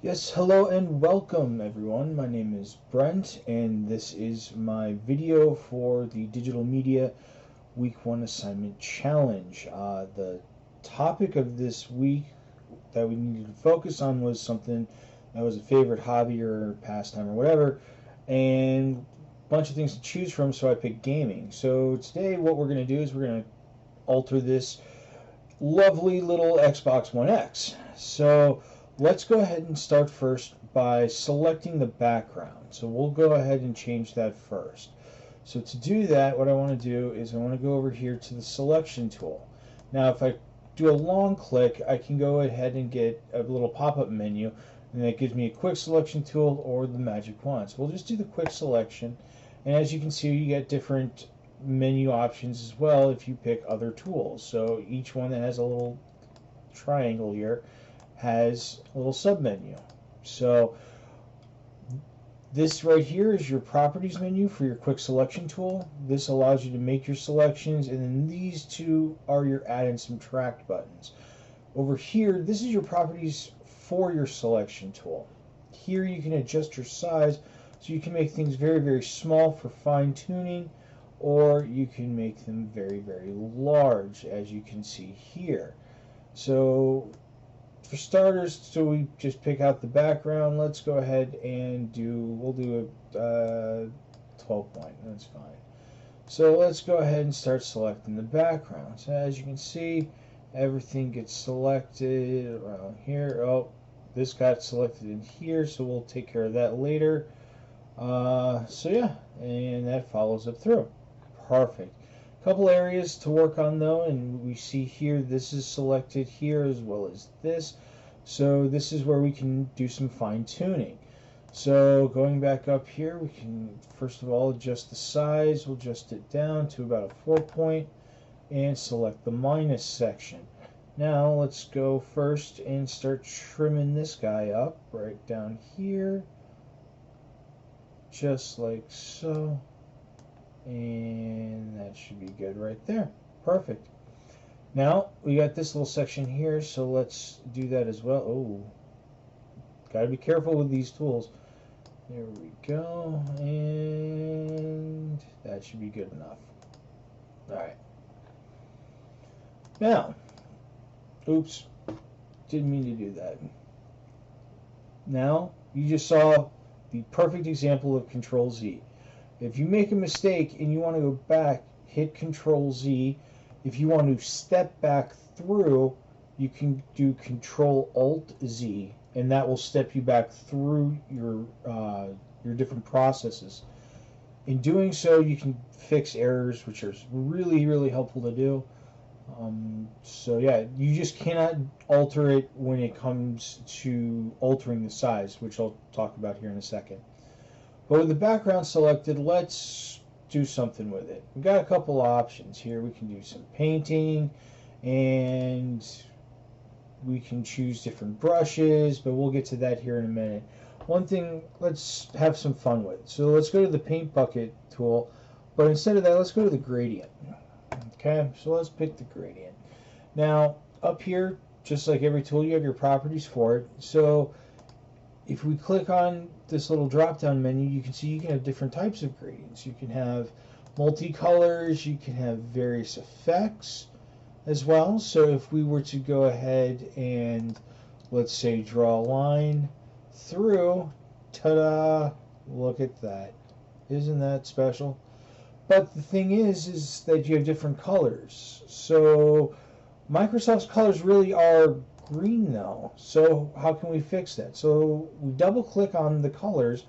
Yes, hello and welcome everyone. My name is Brent and this is my video for the Digital Media Week 1 Assignment Challenge. The topic of this week that we needed to focus on was something that was a favorite hobby or pastime or whatever, and a bunch of things to choose from, so I picked gaming. So today what we're going to do is we're going to alter this lovely little Xbox One X. So let's go ahead and start first by selecting the background. So we'll go ahead and change that first. So to do that, what I want to do is I want to go over here to the selection tool. Now if I do a long click, I can go ahead and get a little pop-up menu, and that gives me a quick selection tool or the magic wand. So we'll just do the quick selection, and as you can see, you get different menu options as well if you pick other tools. So each one that has a little triangle here has a little submenu. So this right here is your properties menu for your quick selection tool. This allows you to make your selections, and then these two are your add and subtract buttons. Over here, this is your properties for your selection tool. Here you can adjust your size, so you can make things very, very small for fine tuning, or you can make them very, very large, as you can see here. So for starters, so we just pick out the background. Let's go ahead and we'll do a 12 point. That's fine. So let's go ahead and start selecting the background. So as you can see, everything gets selected around here. Oh, this got selected in here, so we'll take care of that later. So yeah, and that follows up through. Perfect. Couple areas to work on though, and we see here this is selected here as well as this. So this is where we can do some fine tuning. So going back up here, we can first of all adjust the size. We'll adjust it down to about a 4 point and select the minus section. Now let's go first and start trimming this guy up right down here, just like so. And that should be good right there. Perfect. Now we got this little section here, so let's do that as well. Oh, gotta be careful with these tools. There we go, and that should be good enough. Alright. Now, oops, didn't mean to do that. Now, you just saw the perfect example of Control Z. If you make a mistake and you want to go back, hit Control Z. If you want to step back through, you can do Control Alt Z, and that will step you back through your different processes. In doing so, you can fix errors, which are really, really helpful to do. So yeah, you just cannot alter it when it comes to altering the size, which I'll talk about here in a second. But with the background selected, let's do something with it. We've got a couple options here. We can do some painting, and we can choose different brushes, but we'll get to that here in a minute. One thing, let's have some fun with. So let's go to the paint bucket tool, but instead of that, let's go to the gradient. Okay, so let's pick the gradient. Now, up here, just like every tool, you have your properties for it. So if we click on this little drop-down menu, you can see you can have different types of gradients. You can have multicolors, you can have various effects as well. So if we were to go ahead and, let's say, draw a line through, ta-da, look at that. Isn't that special? But the thing is that you have different colors. So Microsoft's colors really are green though. So how can we fix that? So we double click on the colors,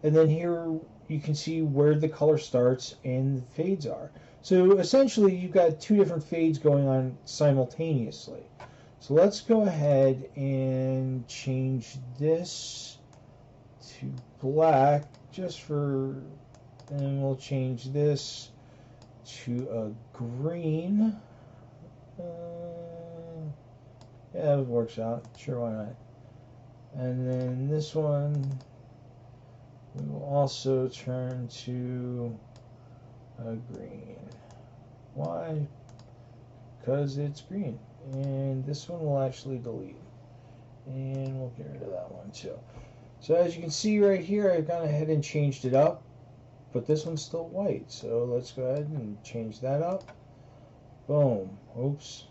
and then here you can see where the color starts and the fades are. So essentially you've got two different fades going on simultaneously. So let's go ahead and change this to black just for, and we'll change this to a green. Yeah, it works out. Sure, why not? And then this one we will also turn to a green. Why? Because it's green. And this one will actually delete. And we'll get rid of that one too. So as you can see right here, I've gone ahead and changed it up, but this one's still white. So let's go ahead and change that up. Boom. Oops.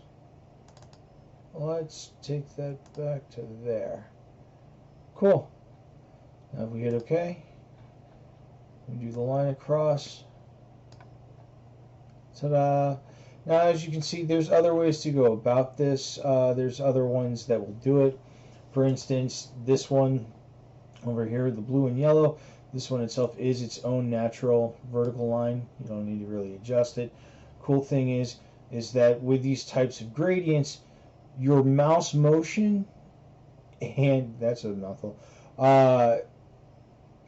Let's take that back to there. Cool. Now if we hit OK, we do the line across. Ta-da! Now as you can see, there's other ways to go about this. There's other ones that will do it. For instance, this one over here, the blue and yellow, this one itself is its own natural vertical line. You don't need to really adjust it. Cool thing is that with these types of gradients, your mouse motion, and that's a mouthful,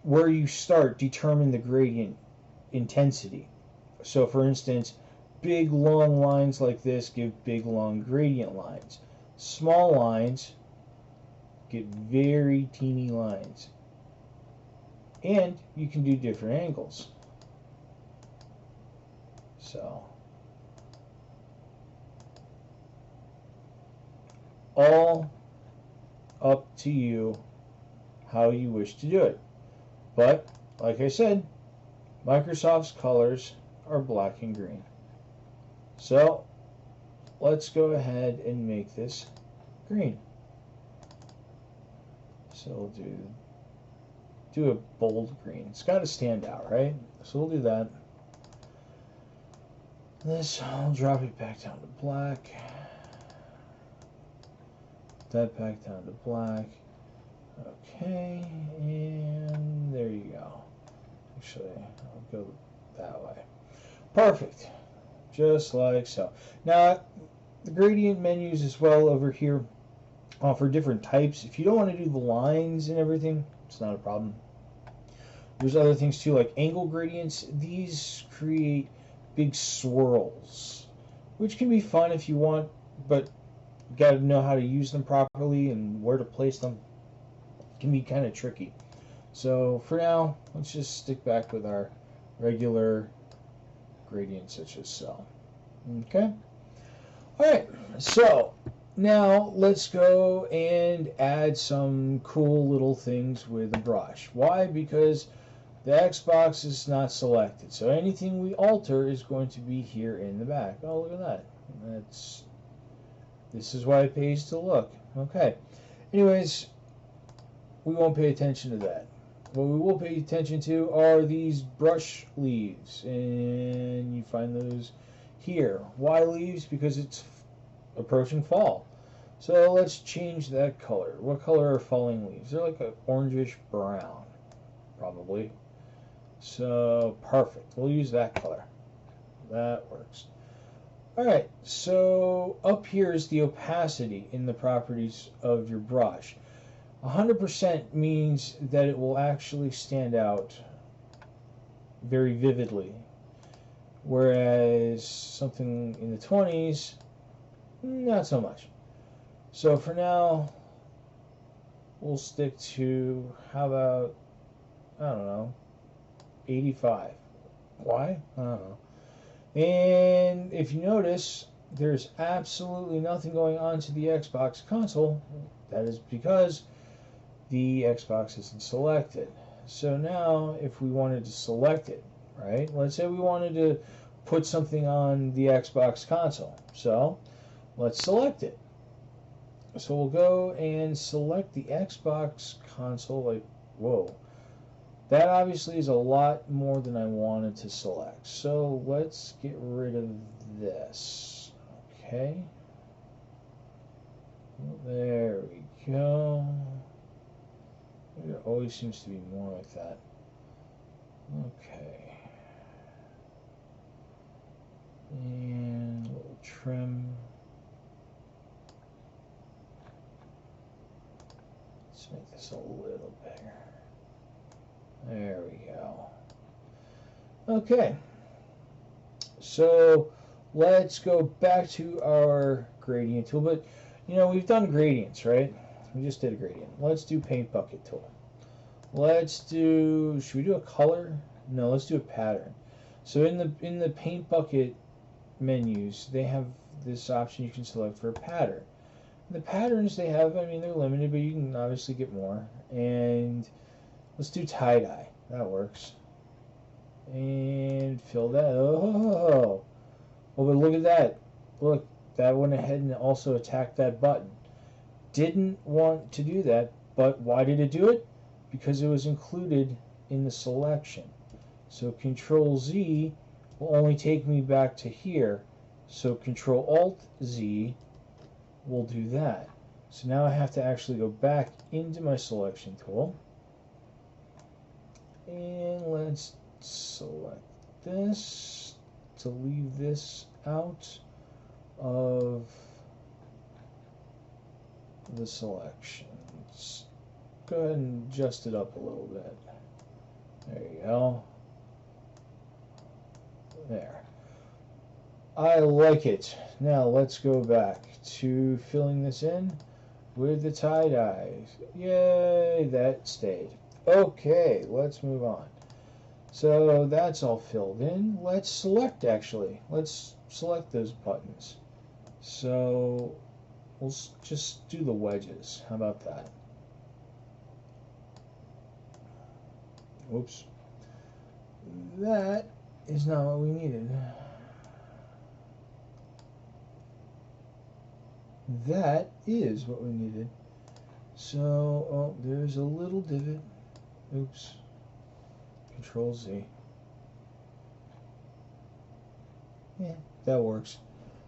where you start determine the gradient intensity. So for instance, big long lines like this give big long gradient lines. Small lines get very teeny lines. And you can do different angles. So all up to you how you wish to do it. But like I said, Microsoft's colors are black and green. So let's go ahead and make this green. So we'll do a bold green. It's got to stand out, right? So we'll do that. This, I'll drop it back down to black. That back down to black. Okay, and there you go. Actually, I'll go that way. Perfect. Just like so. Now, the gradient menus as well over here offer different types. If you don't want to do the lines and everything, it's not a problem. There's other things too, like angle gradients. These create big swirls, which can be fun if you want, but you got to know how to use them properly and where to place them. It can be kind of tricky. So for now, let's just stick back with our regular gradients, such as so. Okay. All right. So now let's go and add some cool little things with the brush. Why? Because the Xbox is not selected. So anything we alter is going to be here in the back. Oh, look at that. This is why it pays to look. Okay. Anyways, we won't pay attention to that. What we will pay attention to are these brush leaves. And you find those here. Why leaves? Because it's approaching fall. So let's change that color. What color are falling leaves? They're like an orangish brown, probably. So perfect. We'll use that color. That works. Alright, so up here is the opacity in the properties of your brush. 100% means that it will actually stand out very vividly, whereas something in the 20s, not so much. So for now, we'll stick to, how about, I don't know, 85. Why? I don't know. And if you notice, there's absolutely nothing going on to the Xbox console. That is because the Xbox isn't selected. So now, if we wanted to select it, right? Let's say we wanted to put something on the Xbox console. So let's select it. So we'll go and select the Xbox console. Like, whoa. That obviously is a lot more than I wanted to select. So let's get rid of this. Okay. There we go. There always seems to be more like that. Okay. And a little trim. Let's make this a little bigger. There we go. Okay. So let's go back to our gradient tool. But, you know, we've done gradients, right? We just did a gradient. Let's do paint bucket tool. Let's do, should we do a color? No, let's do a pattern. So in the paint bucket menus, they have this option you can select for a pattern. The patterns they have, I mean, they're limited, but you can obviously get more. And let's do tie-dye. That works. And fill that. Oh, but look at that. Look, that went ahead and also attacked that button. Didn't want to do that, but why did it do it? Because it was included in the selection. So Control Z will only take me back to here. So Control Alt Z will do that. So now I have to actually go back into my selection tool. And let's select this to leave this out of the selections. Go ahead and adjust it up a little bit. There you go. There. I like it. Now let's go back to filling this in with the tie-dye. Yay, that stayed. Okay, let's move on. So that's all filled in. Let's select, actually. Let's select those buttons. So we'll just do the wedges. How about that? Whoops. That is not what we needed. That is what we needed. So, oh, there's a little divot. Oops. Control Z. Yeah, that works.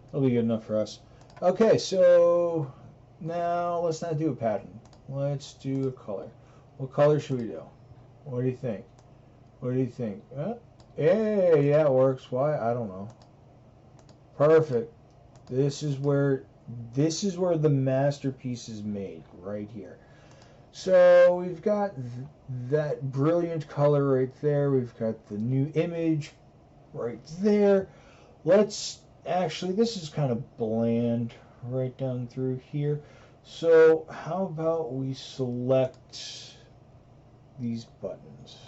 That'll be good enough for us. Okay, so now let's not do a pattern. Let's do a color. What color should we do? What do you think? What do you think? Hey, yeah, it works. Why? I don't know. Perfect. This is where the masterpiece is made, right here. So we've got that brilliant color right there. We've got the new image right there. Let's actually, this is kind of bland right down through here. So how about we select these buttons?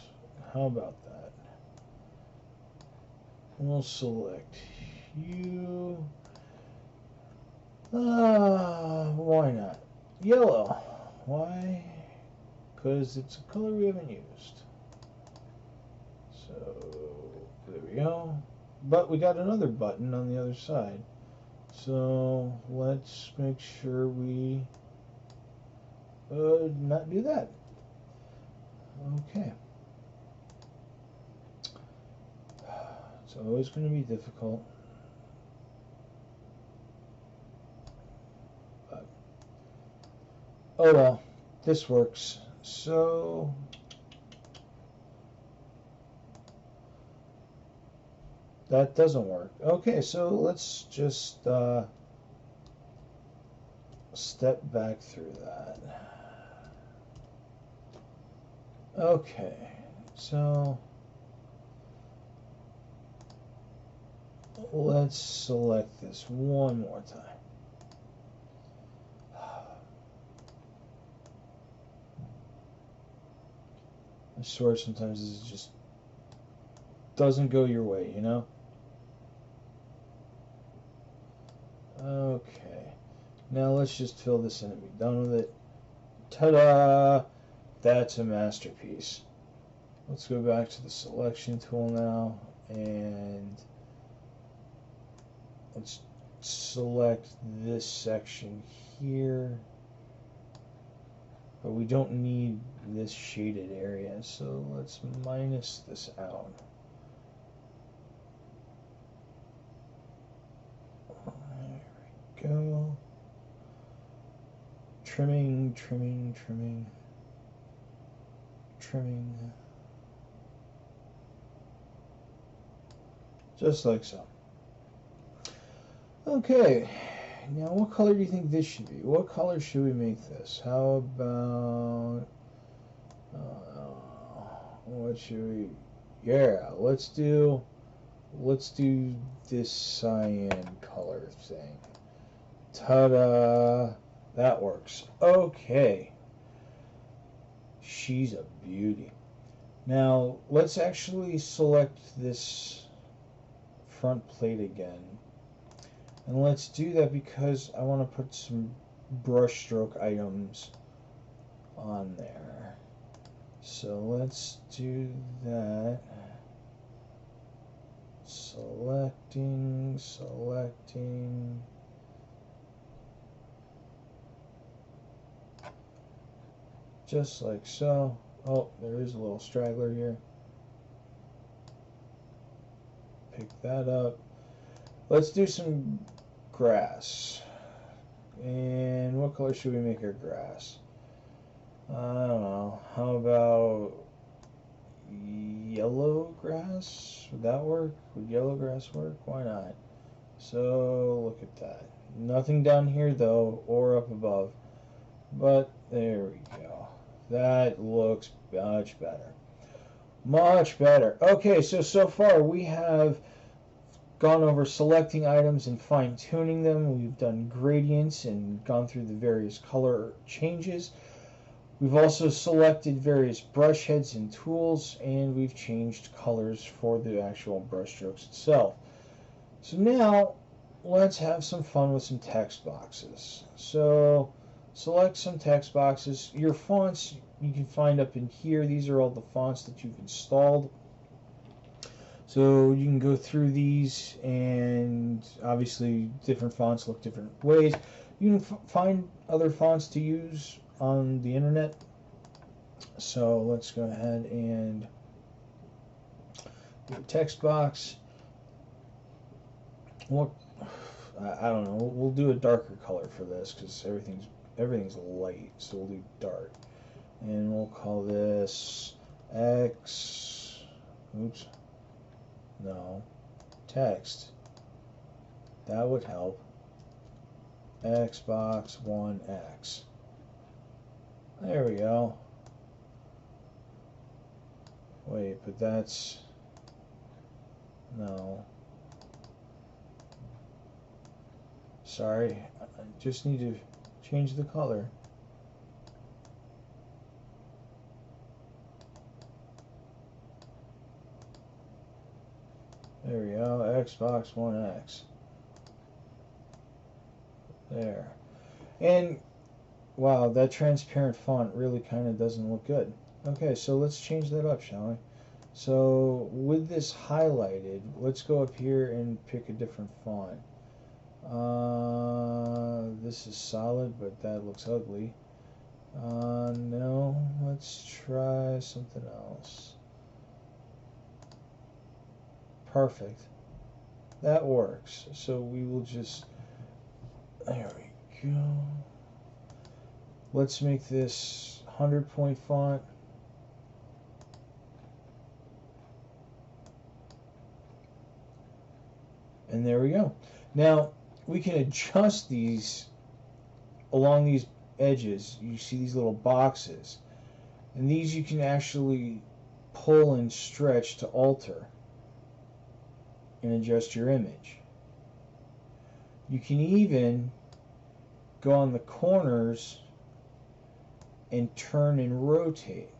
How about that? We'll select you. Why not? Yellow. Why? Because it's a color we haven't used. So there we go. But we got another button on the other side. So let's make sure we not do that. Okay. It's always going to be difficult. But, oh well, this works. So that doesn't work. Okay, so let's just step back through that. Okay, so let's select this one more time. I swear sometimes this just doesn't go your way, you know? Okay, now let's just fill this in and be done with it. Ta-da! That's a masterpiece. Let's go back to the selection tool now, and let's select this section here. But we don't need this shaded area, so let's minus this out. There we go. Trimming, trimming, trimming, trimming. Just like so. Okay, now what color do you think this should be? What color should we make this? How about, what should we, yeah, let's do this cyan color thing. Ta-da! That works. Okay. She's a beauty. Now, let's actually select this front plate again. And let's do that because I want to put some brushstroke items on there. So let's do that. Selecting. Just like so. Oh, there is a little straggler here. Pick that up. Let's do some grass. And what color should we make our grass? I don't know. How about yellow grass? Would that work? Would yellow grass work? Why not? So look at that. Nothing down here though, or up above. But there we go. That looks much better. Much better. Okay, so far we have gone over selecting items and fine-tuning them. We've done gradients and gone through the various color changes. We've also selected various brush heads and tools, and we've changed colors for the actual brush strokes itself. So now let's have some fun with some text boxes. So select some text boxes. Your fonts you can find up in here. These are all the fonts that you've installed. So you can go through these, and obviously different fonts look different ways. You can find other fonts to use on the internet. So let's go ahead and do a text box. What, I don't know. We'll do a darker color for this because everything's light. So we'll do dark, and we'll call this X. Oops. No. Text. That would help. Xbox One X. There we go. Wait, but that's... No. Sorry. I just need to change the color. There we go. Xbox One X. There. And wow, that transparent font really kind of doesn't look good. Okay, so let's change that up, shall we? So with this highlighted, let's go up here and pick a different font. This is solid, but that looks ugly. No, let's try something else. Perfect. That works. So we will just... There we go. Let's make this 100-point font. And there we go. Now, we can adjust these along these edges. You see these little boxes. And these you can actually pull and stretch to alter and adjust your image. You can even go on the corners and turn and rotate.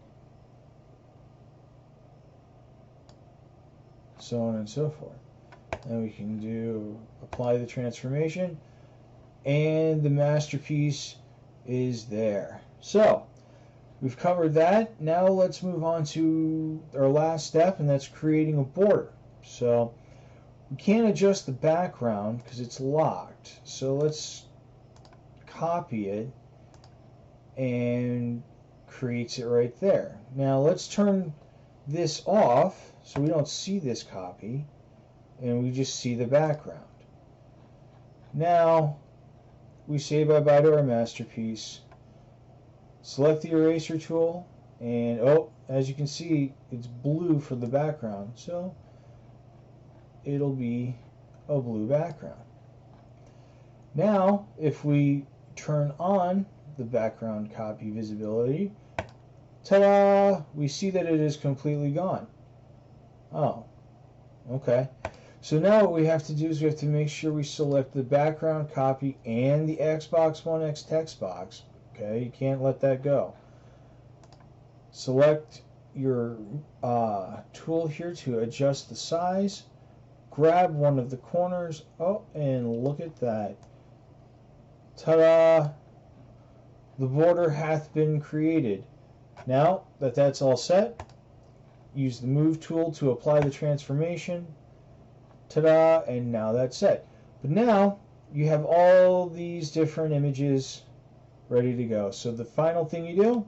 So on and so forth. And we can do apply the transformation, and the masterpiece is there. So we've covered that. Now let's move on to our last step, and that's creating a border. So we can't adjust the background because it's locked. So let's copy it and creates it right there. Now let's turn this off so we don't see this copy, and we just see the background. Now we say bye-bye to our masterpiece. Select the eraser tool, and oh, as you can see, it's blue for the background, so it'll be a blue background. Now if we turn on the background copy visibility, ta-da! We see that it is completely gone. Oh, okay. So now what we have to do is we have to make sure we select the background copy and the Xbox One X text box. Okay, you can't let that go. Select your tool here to adjust the size. Grab one of the corners. Oh, and look at that. Ta-da! The border hath been created. Now that that's all set, use the move tool to apply the transformation. Ta-da, and now that's set. But now you have all these different images ready to go. So the final thing you do,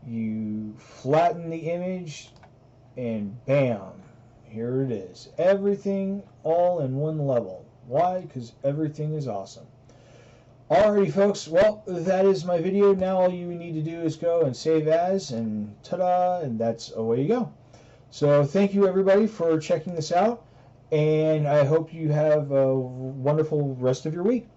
you flatten the image, and bam, here it is. Everything all in one level. Why? Because everything is awesome. Alrighty folks, well, that is my video. Now all you need to do is go and save as, and ta-da, and that's away you go. So thank you everybody for checking this out, and I hope you have a wonderful rest of your week.